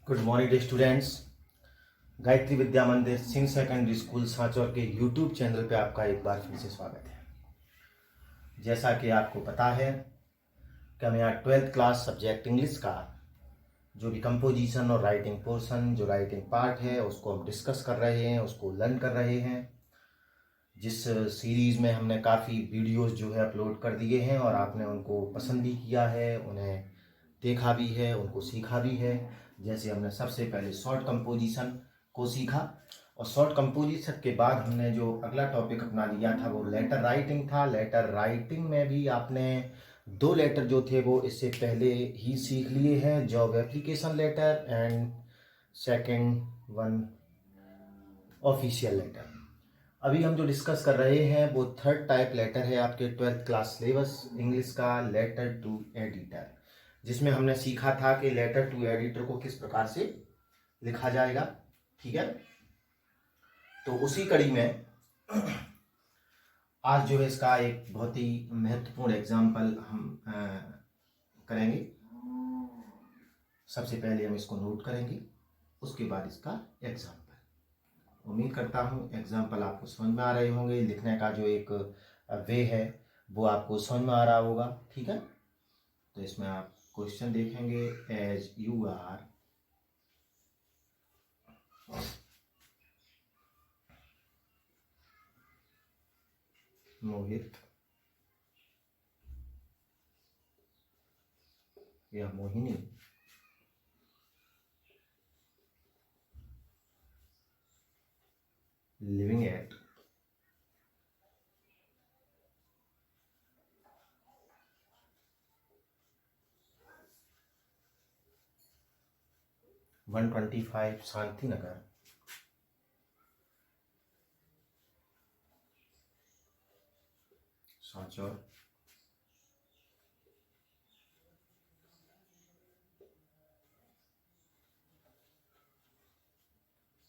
Good morning dear students. Gayatri Vidya Mandir Singh secondary school Sanchore के YouTube channel पे आपका एक बार फिर से स्वागत है। जैसा कि आपको पता है कि हम यहाँ 12th क्लास सब्जेक्ट इंग्लिश का जो भी कंपोजिशन और राइटिंग पोर्शन, जो राइटिंग पार्ट है, उसको हम डिस्कस कर रहे हैं, उसको लर्न कर रहे हैं। जिस सीरीज़ में हमने काफ़ी वीडियोस जो है अपलोड कर दिए हैं और आपने उनको पसंद भी किया है, उन्हें देखा भी है, उनको सीखा भी है। जैसे हमने सबसे पहले शॉर्ट कंपोजिशन को सीखा और शॉर्ट कंपोजिशन के बाद हमने जो अगला टॉपिक अपना लिया था वो लेटर राइटिंग था। लेटर राइटिंग में भी आपने 2 लेटर जो थे वो इससे पहले ही सीख लिए हैं, job application letter and second one official letter. अभी हम जो डिस्कस कर रहे हैं वो थर्ड टाइप लेटर है आपके 12th क्लास सिलेबस इंग्लिश का, लेटर टू एडिटर, जिसमें हमने सीखा था कि लेटर टू एडिटर को किस प्रकार से लिखा जाएगा। ठीक है, तो उसी कड़ी में आज जो है इसका एक बहुत ही महत्वपूर्ण एग्जाम्पल हम करेंगे। सबसे पहले हम इसको नोट करेंगे, उसके बाद इसका एग्जाम्पल। उम्मीद करता हूँ एग्जाम्पल आपको समझ में आ रहे होंगे, लिखने का जो एक वे है वो आपको समझ में आ रहा होगा। ठीक है, तो इसमें आप क्वेश्चन देखेंगे, एज यू आर मोहित या Mohini living at (125) Shanti Nagar, Sanchore,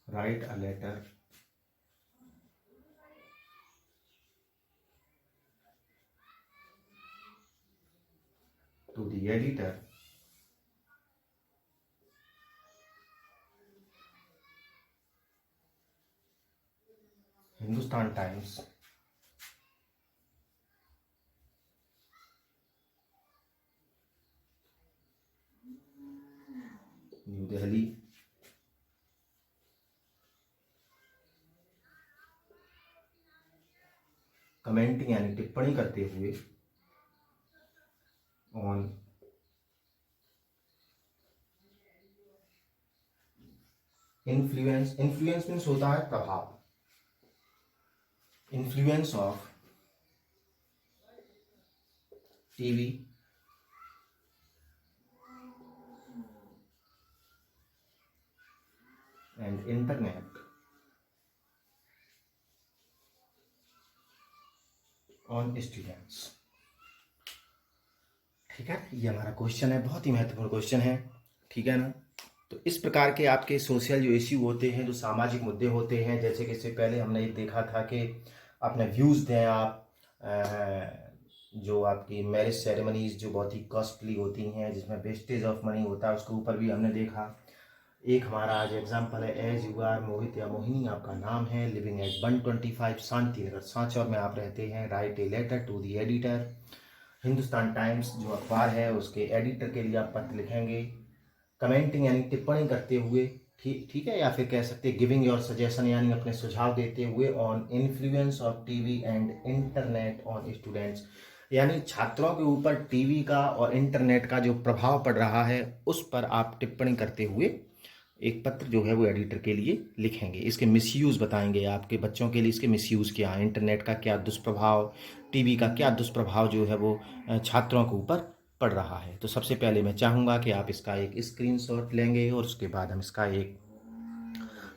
write a letter to the editor Hindustan times new Delhi commenting यानी टिप्पणी करते हुए ऑन इन्फ्लुएंस। इन्फ्लुएंस मीन्स होता है प्रभाव, influence of TV and internet on students. ठीक है, ये हमारा क्वेश्चन है, बहुत ही महत्वपूर्ण क्वेश्चन है। ठीक है ना, तो इस प्रकार के आपके सोशल जो इश्यू होते हैं, जो सामाजिक मुद्दे होते हैं, जैसे कि इससे पहले हमने एक देखा था कि अपने व्यूज़ दें आप, जो आपकी मैरिज सेरेमनीज जो बहुत ही कॉस्टली होती हैं, जिसमें वेस्टेज ऑफ मनी होता है, उसके ऊपर भी हमने देखा। एक हमारा आज एग्जाम्पल है, एज यू आर मोहित या मोहिनी आपका नाम है, लिविंग एट 125 शांति नगर सांचौर में आप रहते हैं, write a letter to the editor. Hindustan Times जो अखबार है उसके एडिटर के लिए आप पत्र लिखेंगे, कमेंटिंग यानी टिप्पणी करते हुए, ठीक है, या फिर कह सकते हैं गिविंग योर सजेशन यानी अपने सुझाव देते हुए, on influence of TV and internet on students, यानी छात्रों के ऊपर टीवी का और इंटरनेट का जो प्रभाव पड़ रहा है उस पर आप टिप्पणी करते हुए एक पत्र जो है वो एडिटर के लिए लिखेंगे। इसके मिसयूज़ बताएंगे, आपके बच्चों के लिए इसके मिसयूज़ क्या है, इंटरनेट का क्या दुष्प्रभाव, टीवी का क्या दुष्प्रभाव जो है वो छात्रों के ऊपर पड़ रहा है। तो सबसे पहले मैं चाहूँगा कि आप इसका एक स्क्रीनशॉट लेंगे और उसके बाद हम इसका एक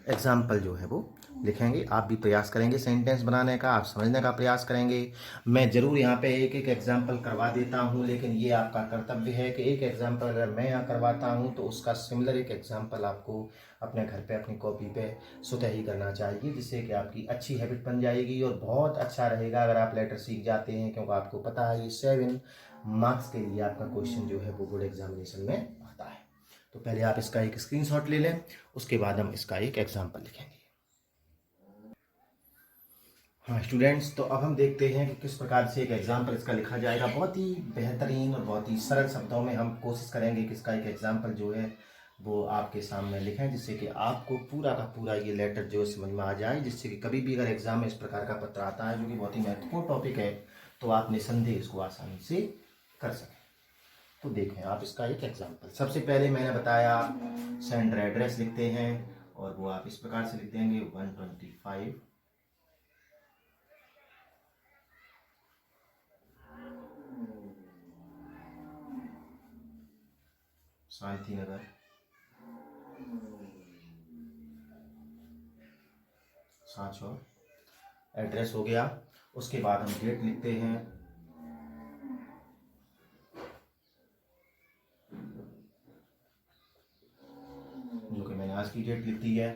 एग्जाम्पल जो है वो लिखेंगे। आप भी प्रयास करेंगे सेंटेंस बनाने का, आप समझने का प्रयास करेंगे। मैं ज़रूर यहाँ पे एक एक एग्जाम्पल करवा देता हूँ, लेकिन ये आपका कर्तव्य है कि एक एग्जाम्पल अगर मैं यहाँ करवाता हूँ तो उसका सिमिलर एक एग्जाम्पल आपको अपने घर पे अपनी कॉपी पे स्वतः ही करना चाहिए, जिससे कि आपकी अच्छी हैबिट बन जाएगी और बहुत अच्छा रहेगा अगर आप लेटर सीख जाते हैं, क्योंकि आपको पता है ये 7 मार्क्स के लिए आपका क्वेश्चन जो है वो बोर्ड एग्जामिनेशन में आता है। तो तो पहले आप इसका एक स्क्रीनशॉट ले लें, उसके बाद हम इसका एक एग्जाम्पल लिखेंगे। हाँ स्टूडेंट्स, तो अब हम देखते हैं कि किस प्रकार से एक एग्जाम्पल इसका लिखा जाएगा। बहुत ही बेहतरीन और बहुत ही सरल शब्दों में हम कोशिश करेंगे कि इसका एक एग्जाम्पल जो है वो आपके सामने लिखें, जिससे कि आपको पूरा का पूरा ये लेटर जो समझ में आ जाए, जिससे कि कभी भी अगर एग्जाम में इस प्रकार का पत्र आता है जो कि बहुत ही महत्वपूर्ण टॉपिक है, तो आप निसंदेह इसको आसानी से कर सकें। तो देखें आप इसका एक एग्जाम्पल। सबसे पहले मैंने बताया सेंडर एड्रेस लिखते हैं, और वो आप इस प्रकार से लिख देंगे 125 शांति नगर, सांचौर। एड्रेस हो गया। उसके बाद हम डेट लिखते हैं, जो कि मैंने आज की डेट लिख दी है।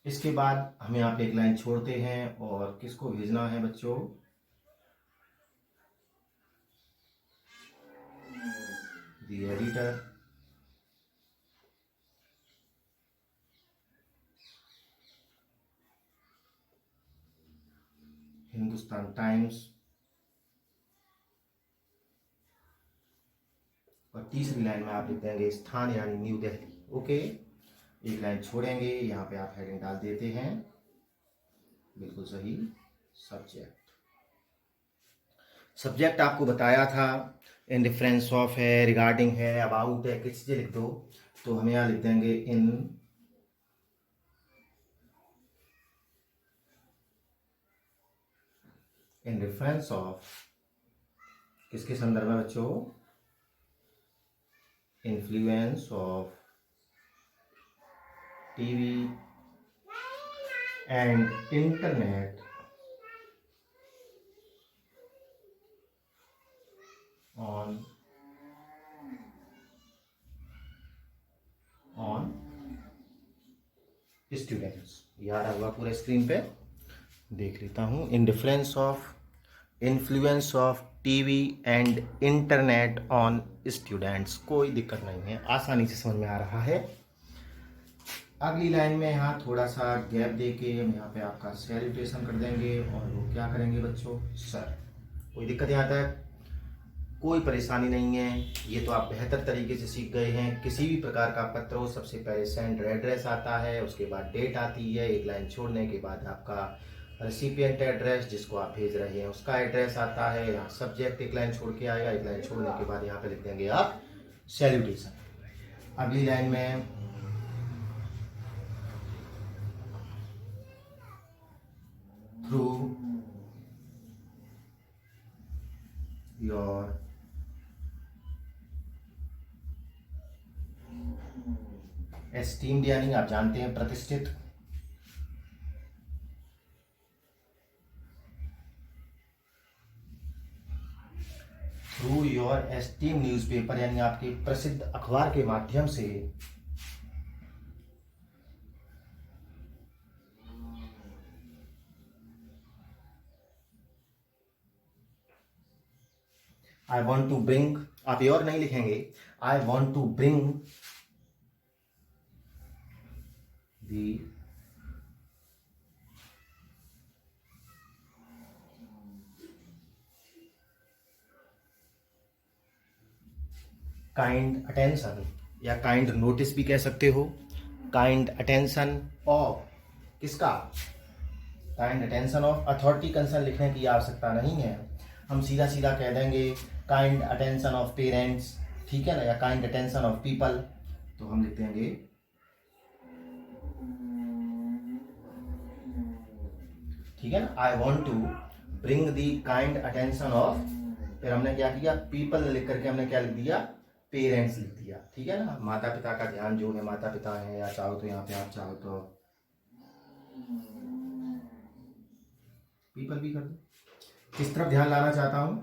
इसके बाद हम यहाँ पे एक लाइन छोड़ते हैं, और किसको भेजना है बच्चों, दी एडिटर, हिंदुस्तान टाइम्स। और तीसरी लाइन में आप लिख देंगे स्थान यानी न्यू दिल्ली। ओके, एक लाइन छोड़ेंगे, यहाँ पे आप हेडिंग डाल देते हैं, बिल्कुल सही, सब्जेक्ट। सब्जेक्ट आपको बताया था इन रेफरेंस ऑफ है, रिगार्डिंग है, अबाउट है, किस चीज़ लिख दो, तो हम यहाँ लिख देंगे इन रेफरेंस ऑफ, किसके संदर्भ में बच्चों, influence of TV and internet on students. याद होगा पूरे स्क्रीन पे, देख लेता हूँ। In difference of influence of TV and internet on students. कोई दिक्कत नहीं है, आसानी से समझ में आ रहा है। अगली लाइन में यहाँ थोड़ा सा गैप देके हम यहाँ पे आपका सैल्यूटेशन कर देंगे, और वो क्या करेंगे बच्चों, सर। कोई दिक्कत यहाँ तक, कोई परेशानी नहीं है, ये तो आप बेहतर तरीके से सीख गए हैं। किसी भी प्रकार का पत्र हो, सबसे पहले सेंडर एड्रेस आता है, उसके बाद डेट आती है, एक लाइन छोड़ने के बाद आपका रेसिपिएंट एड्रेस, जिसको आप भेज रहे हैं उसका एड्रेस आता है। यहाँ सब्जेक्ट एक लाइन छोड़ के आएगा, एक लाइन छोड़ने के बाद यहाँ पे लिख देंगे आप सैल्यूटेशन। अगली लाइन में थ्रू योर एस्टीम्ड, यानी आप जानते हैं प्रतिष्ठित, थ्रू योर एस्टीम न्यूज़पेपर, यानी आपके प्रसिद्ध अखबार के माध्यम से, आई वॉन्ट टू ब्रिंग, आप योर नहीं लिखेंगे, I want to bring the kind attention, या काइंड नोटिस भी कह सकते हो, काइंड अटेंशन ऑफ, किसका, kind attention of authority concern लिखने की आवश्यकता नहीं है, हम सीधा सीधा कह देंगे काइंड अटेंशन ऑफ पेरेंट्स, ठीक है ना, या काइंड अटेंशन ऑफ पीपल। तो हम लिख देंगे ठीक है ना, I want to bring the kind attention of, फिर हमने क्या किया, पीपल लिख करके हमने क्या लिख दिया, पेरेंट्स लिख दिया, ठीक है ना। माता पिता का ध्यान, जो है माता पिता है, या चाहो तो यहाँ पे आप चाहो तो पीपल भी कर दो। किस तरफ ध्यान लाना चाहता हूं,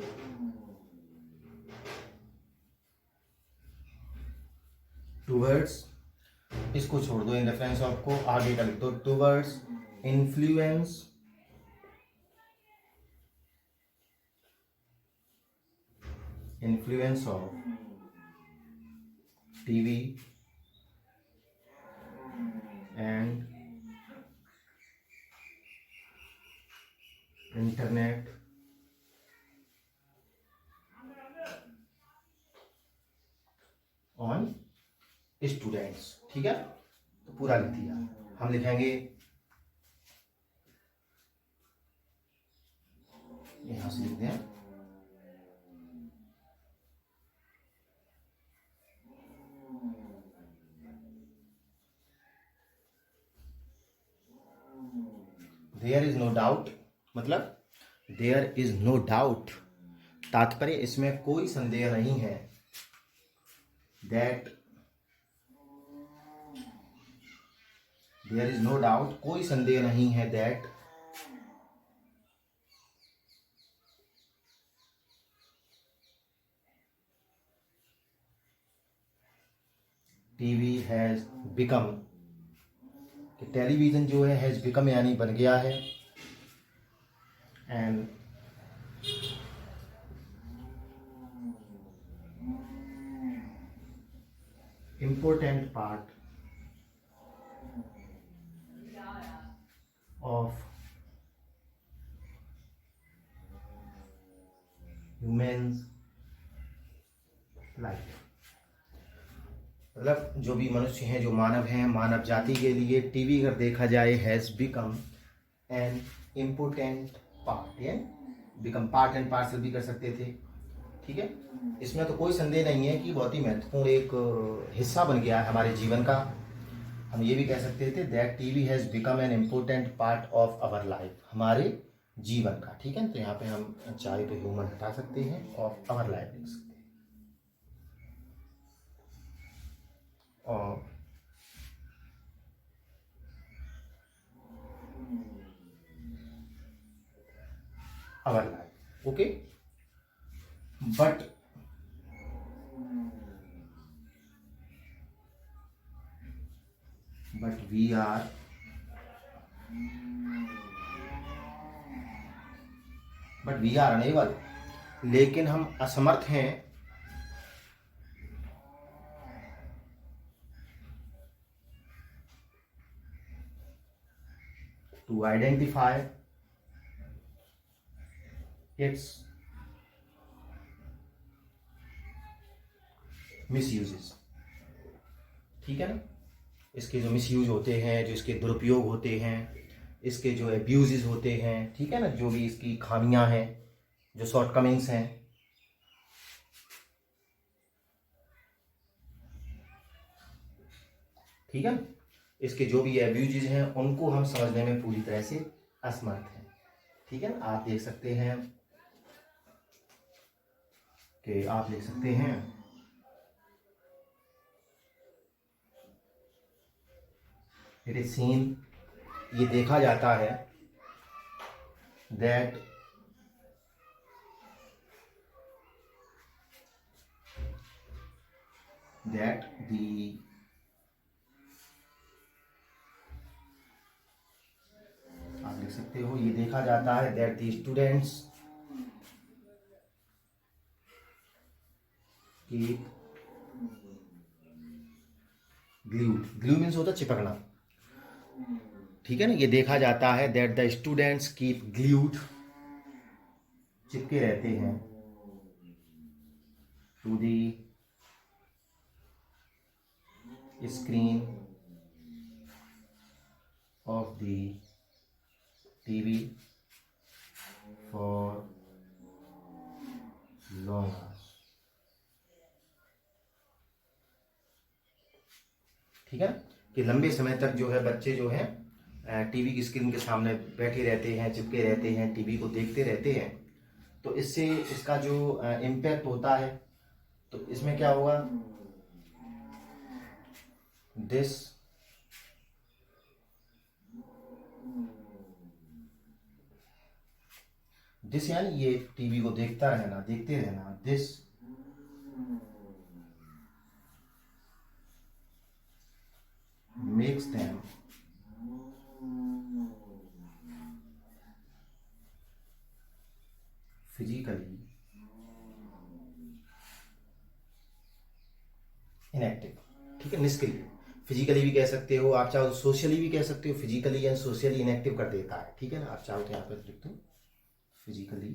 टूवर्ड्स, इसको छोड़ दो, इन रेफरेंस ऑफ को आगे का लिख दो, towards influence of TV and internet on students. ठीक है, तो पूरा लिख दिया। हम लिखेंगे यहां से लिखते हैं देयर इज नो डाउट, मतलब देयर इज नो डाउट, तात्पर्य इसमें कोई संदेह नहीं है, that there is no doubt, कोई संदेह नहीं है, that TV has become, television जो है हैज बिकम यानी बन गया है, and important part of humans life, मतलब जो भी मनुष्य हैं, जो मानव हैं, मानव जाति के लिए टीवी अगर देखा जाए has become an important part, या बिकम पार्ट एंड पार्सल भी कर सकते थे। ठीक है, इसमें तो कोई संदेह नहीं है कि बहुत ही महत्वपूर्ण एक हिस्सा बन गया है हमारे जीवन का। हम ये भी कह सकते थे that TV has become an important part of our life, हमारे जीवन का। ठीक है, तो यहाँ पे हम चाहे तो ह्यूमन हटा सकते हैं, ऑफ आवर लाइफ लिख सकते हैं, और our life. Okay, but we are unable, लेकिन हम असमर्थ हैं टू आइडेंटिफाई इट्स मिसयूजेस। ठीक है ना, इसके जो मिसयूज होते हैं, जो इसके दुरुपयोग होते हैं, इसके जो एब्यूजेस होते हैं, ठीक है ना, जो भी इसकी खामियां हैं, जो शॉर्टकमिंग्स हैं, ठीक है, इसके जो भी एब्यूजेस हैं उनको हम समझने में पूरी तरह से असमर्थ हैं। ठीक है ना, आप देख सकते हैं कि आप लिख सकते हैं इट इज सीन, ये देखा जाता है, दैट दी आप लिख सकते हो, ये देखा जाता है that the students keep glued, glue means होता है चिपकना। ठीक है ना, ये देखा जाता है that the students keep glued, चिपके रहते हैं, to the screen of the TV for long hours. ठीक है, कि लंबे समय तक जो है बच्चे जो है टीवी की स्क्रीन के सामने बैठे रहते हैं, चिपके रहते हैं, टीवी को देखते रहते हैं, तो इससे इसका जो इम्पैक्ट होता है, तो इसमें क्या होगा, दिस यानी ये टीवी को देखता रहना, देखते रहना, this makes them physically inactive, ठीक है, निष्क्रिय। फिजिकली भी कह सकते हो, आप चाहो तो सोशली भी कह सकते हो, फिजिकली एंड सोशली इनएक्टिव कर देता है, ठीक है ना। आप चाहो तो यहाँ पर लिख दो फिजिकली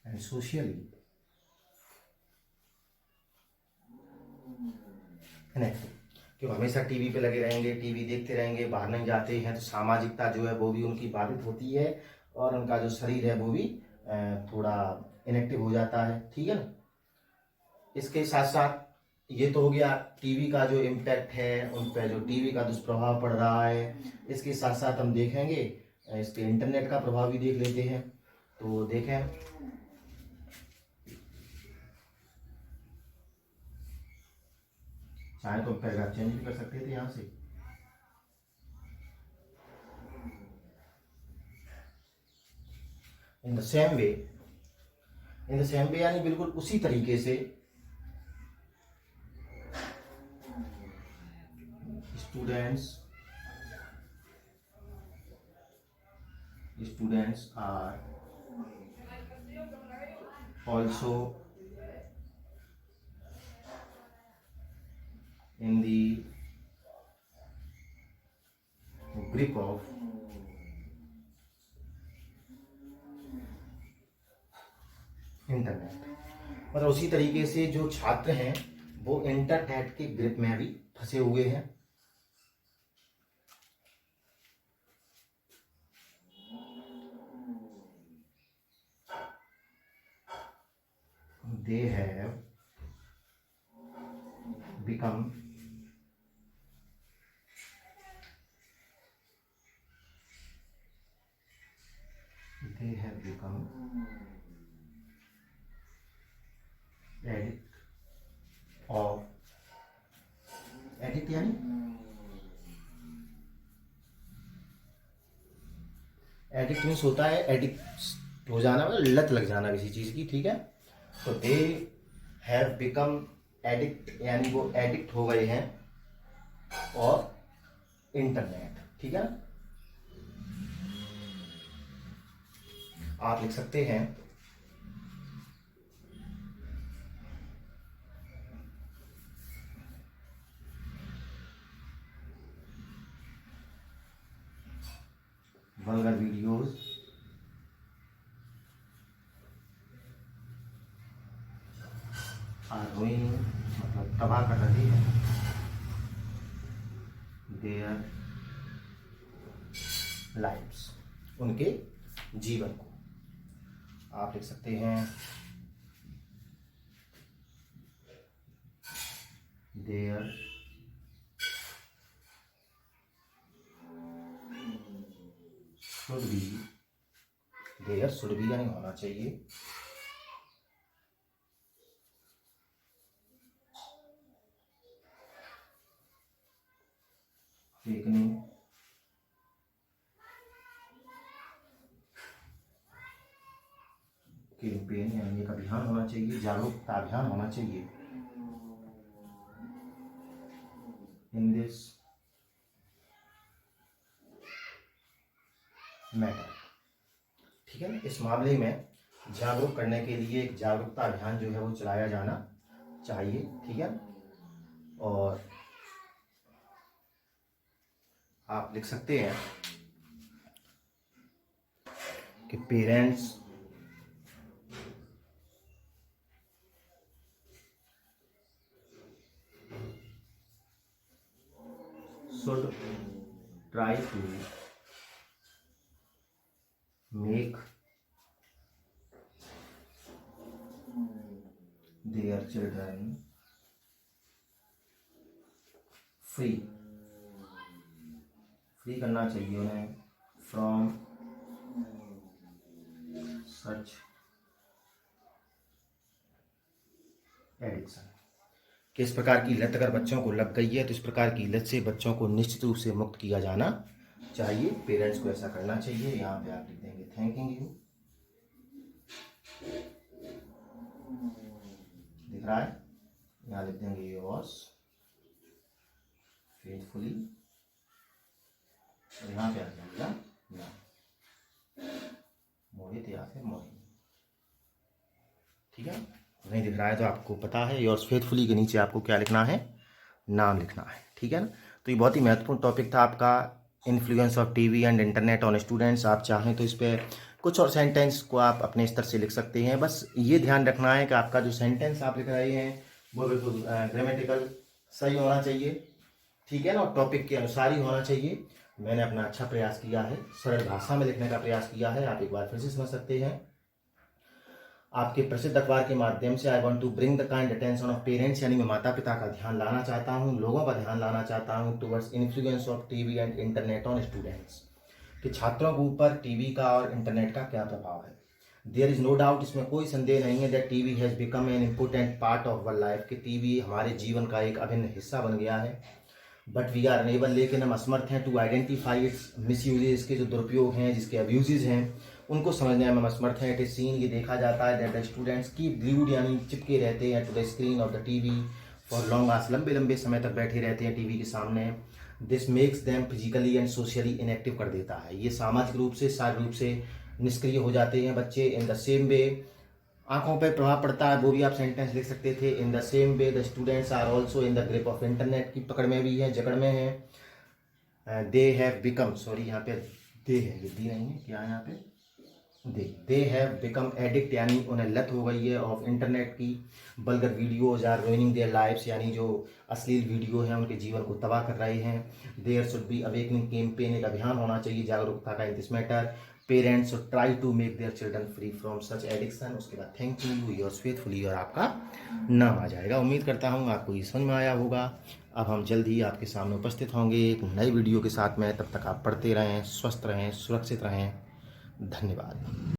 एंड सोशली इनएक्टिव। क्यों हमेशा टीवी पे लगे रहेंगे, टीवी देखते रहेंगे, बाहर नहीं जाते हैं, तो सामाजिकता जो है वो भी उनकी बाधित होती है और उनका जो शरीर है वो भी थोड़ा इनएक्टिव हो जाता है, ठीक है ना। इसके साथ साथ ये तो हो गया टीवी का जो इम्पैक्ट है, उन पर जो टीवी का दुष्प्रभाव पड़ रहा है। इसके साथ साथ हम देखेंगे इसके इंटरनेट का प्रभाव भी देख लेते हैं। तो देखें, चाहे तो पैराग्राफ चेंज भी कर सकते थे यहाँ से। इन the same way, in the same वे यानी बिल्कुल उसी तरीके से students are also in the grip of internet. मतलब उसी तरीके से जो छात्र हैं वो इंटरनेट के ग्रिप में भी फंसे हुए हैं। They have become addict of addict यानी एडिक्ट मीन्स होता है एडिक्ट हो जाना, मतलब लत लग जाना किसी चीज की, ठीक है। तो दे हैव बिकम एडिक्ट यानी वो एडिक्ट हो गए हैं और इंटरनेट, ठीक है। आप लिख सकते हैं vulgar videos are ruining, मतलब तबाह कर रही है their lives, उनके जीवन को। आप लिख सकते हैं their should be, there should भी यानी होना चाहिए, देखने कैंपेन यानी एक अभियान होना चाहिए, जागरूकता अभियान होना चाहिए इन दिस मैटर, ठीक है ना। इस मामले में जागरूक करने के लिए एक जागरूकता अभियान जो है वो चलाया जाना चाहिए, ठीक है। और आप लिख सकते हैं कि parents should try to make their children free, free करना चाहिए उन्हें फ्रॉम सच एडिक्शन। किस प्रकार की लत अगर बच्चों को लग गई है तो इस प्रकार की लत से बच्चों को निश्चित रूप से मुक्त किया जाना चाहिए, पेरेंट्स को ऐसा करना चाहिए। यहाँ पे आप लिख देंगे थैंकिंग यू, दिख रहा है, यहाँ लिख देंगे योर्स फेथफुली, और यहाँ पे आ जाएगा ना। मोहित या फिर मोहिनी, ठीक है। नहीं दिख रहा है तो आपको पता है योर्स फेथफुली के नीचे आपको क्या लिखना है, नाम लिखना है, ठीक है ना। तो ये बहुत ही महत्वपूर्ण टॉपिक था आपका, influence of TV and internet on students. आप चाहें तो इस पर कुछ और सेंटेंस को आप अपने स्तर से लिख सकते हैं। बस ये ध्यान रखना है कि आपका जो सेंटेंस आप लिख रहे हैं वो बिल्कुल ग्रामेटिकल सही होना चाहिए, ठीक है ना, और टॉपिक के अनुसार ही होना चाहिए। मैंने अपना अच्छा प्रयास किया है, सरल भाषा में लिखने का प्रयास किया है, आप एक बार फिर से समझ सकते हैं। आपके प्रसिद्ध अखबार के माध्यम से I want to bring the kind attention of parents, यानी मैं माता पिता का ध्यान लाना चाहता हूँ, लोगों का ध्यान लाना चाहता हूँ towards influence of TV and internet on students, कि छात्रों के ऊपर टीवी का और इंटरनेट का क्या प्रभाव है। देयर इज़ नो डाउट, इसमें कोई संदेह नहीं है, that TV has become an important part of our life, कि टीवी हमारे जीवन का एक अभिन्न हिस्सा बन गया है। बट वी आर अनेबल, लेकिन हम असमर्थ हैं to identify its misuses, इसके जो दुरुपयोग हैं, जिसके अब्यूजेज हैं, उनको समझने में हम असमर्थ हैं। इट इज सीन, ये देखा जाता है, that the students keep glued, यानी चिपके रहते हैं, to the screen of the TV for long hours, लंबे लंबे समय तक बैठे रहते हैं टीवी के सामने। This makes them physically and socially inactive, कर देता है, ये सामाजिक रूप से शारीरिक रूप से निष्क्रिय हो जाते हैं बच्चे। इन द सेम वे, आंखों पर प्रभाव पड़ता है, वो भी आप सेंटेंस लिख सकते थे। In the same way the students are also in the grip of internet, की पकड़ में भी है, जकड़ में है। दे हैव बिकम, सॉरी यहाँ पे दे है, ये दी नहीं है, क्या है यहाँ पे, दे हैव बिकम एडिक्ट, यानी उन्हें लत हो गई है ऑफ इंटरनेट की। Vulgar videos are ruining their lifes, यानी जो अश्लील वीडियो हैं उनके जीवन को तबाह कर रहे हैं। There should be awakening campaign, एक अभियान होना चाहिए जागरूकता का in this matter. Parents should try to make their children free from such addiction. उसके बाद थैंक यू, योर्स फेथफुली, और आपका नाम आ जाएगा। उम्मीद करता हूँ आपको ये समझ में आया होगा। अब हम जल्द ही आपके सामने उपस्थित होंगे एक नई वीडियो के साथ में। तब तक आप पढ़ते रहें, स्वस्थ रहें, सुरक्षित रहें। धन्यवाद।